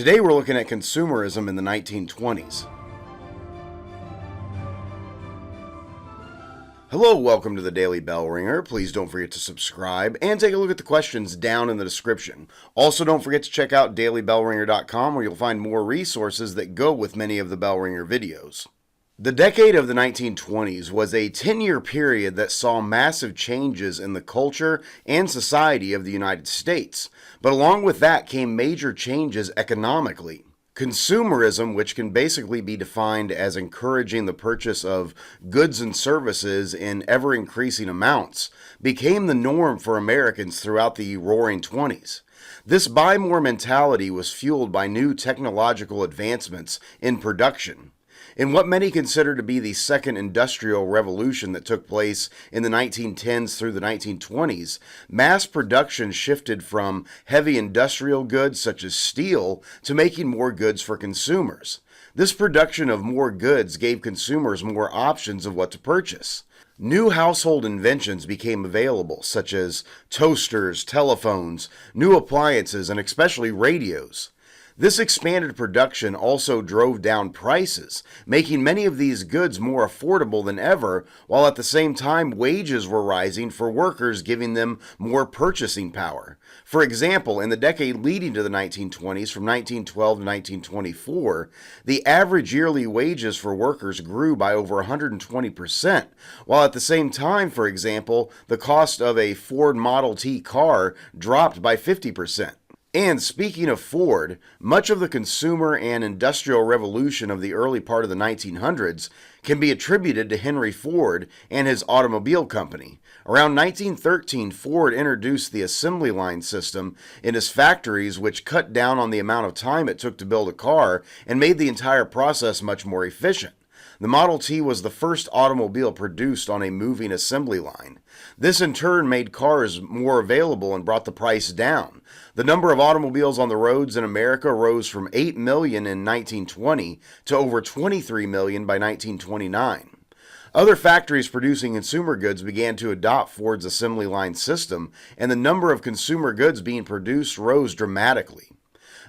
Today we're looking at consumerism in the 1920s. Hello, welcome to the Daily Bellringer. Please don't forget to subscribe and take a look at the questions down in the description. Also, don't forget to check out dailybellringer.com where you'll find more resources that go with many of the Bellringer videos. The decade of the 1920s was a 10-year period that saw massive changes in the culture and society of the United States. But along with that came major changes economically. Consumerism, which can basically be defined as encouraging the purchase of goods and services in ever-increasing amounts, became the norm for Americans throughout the Roaring '20s. This buy more mentality was fueled by new technological advancements in production. In what many consider to be the second industrial revolution that took place in the 1910s through the 1920s, mass production shifted from heavy industrial goods such as steel to making more goods for consumers. This production of more goods gave consumers more options of what to purchase. New household inventions became available, such as toasters, telephones, new appliances, and especially radios. This expanded production also drove down prices, making many of these goods more affordable than ever, while at the same time wages were rising for workers, giving them more purchasing power. For example, in the decade leading to the 1920s, from 1912 to 1924, the average yearly wages for workers grew by over 120%, while at the same time, for example, the cost of a Ford Model T car dropped by 50%. And speaking of Ford, much of the consumer and industrial revolution of the early part of the 1900s can be attributed to Henry Ford and his automobile company. Around 1913, Ford introduced the assembly line system in his factories, which cut down on the amount of time it took to build a car and made the entire process much more efficient. The Model T was the first automobile produced on a moving assembly line. This in turn made cars more available and brought the price down. The number of automobiles on the roads in America rose from 8 million in 1920 to over 23 million by 1929. Other factories producing consumer goods began to adopt Ford's assembly line system, and the number of consumer goods being produced rose dramatically.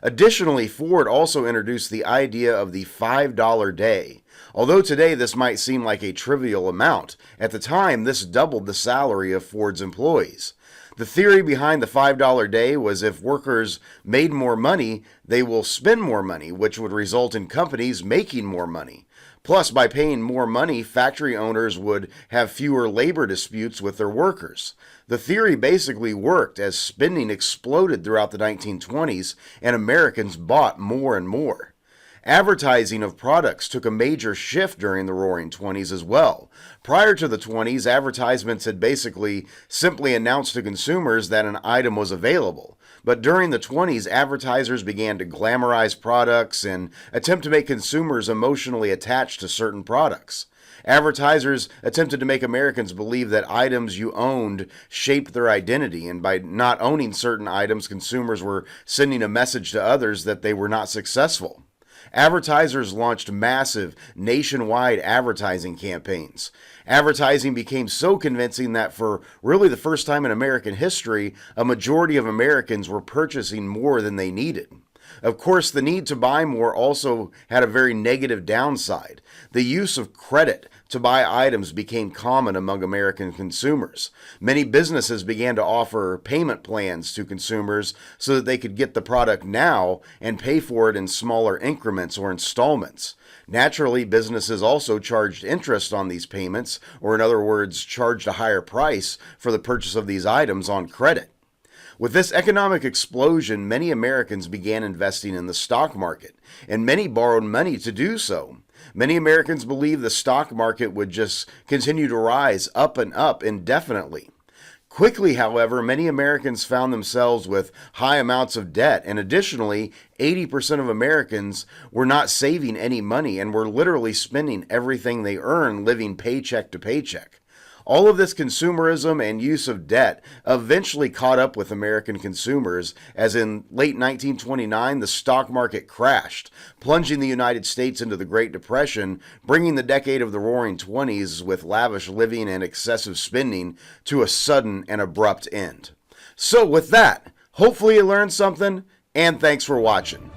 Additionally, Ford also introduced the idea of the $5 day. Although today this might seem like a trivial amount, at the time this doubled the salary of Ford's employees. The theory behind the $5 day was if workers made more money, they will spend more money, which would result in companies making more money. Plus, by paying more money, factory owners would have fewer labor disputes with their workers. The theory basically worked as spending exploded throughout the 1920s and Americans bought more and more. Advertising of products took a major shift during the Roaring '20s as well. Prior to the '20s, advertisements had basically simply announced to consumers that an item was available. But during the '20s, advertisers began to glamorize products and attempt to make consumers emotionally attached to certain products. Advertisers attempted to make Americans believe that items you owned shaped their identity, and by not owning certain items, consumers were sending a message to others that they were not successful. Advertisers launched massive nationwide advertising campaigns. Advertising became so convincing that for really the first time in American history, a majority of Americans were purchasing more than they needed. Of course, the need to buy more also had a very negative downside. The use of credit to buy items became common among American consumers. Many businesses began to offer payment plans to consumers so that they could get the product now and pay for it in smaller increments or installments. Naturally, businesses also charged interest on these payments, or in other words, charged a higher price for the purchase of these items on credit. With this economic explosion, many Americans began investing in the stock market, and many borrowed money to do so. Many Americans believed the stock market would just continue to rise up and up indefinitely. Quickly, however, many Americans found themselves with high amounts of debt, and additionally, 80% of Americans were not saving any money and were literally spending everything they earned living paycheck to paycheck. All of this consumerism and use of debt eventually caught up with American consumers, as in late 1929 the stock market crashed, plunging the United States into the Great Depression, bringing the decade of the Roaring '20s with lavish living and excessive spending to a sudden and abrupt end. So with that, hopefully you learned something, and thanks for watching.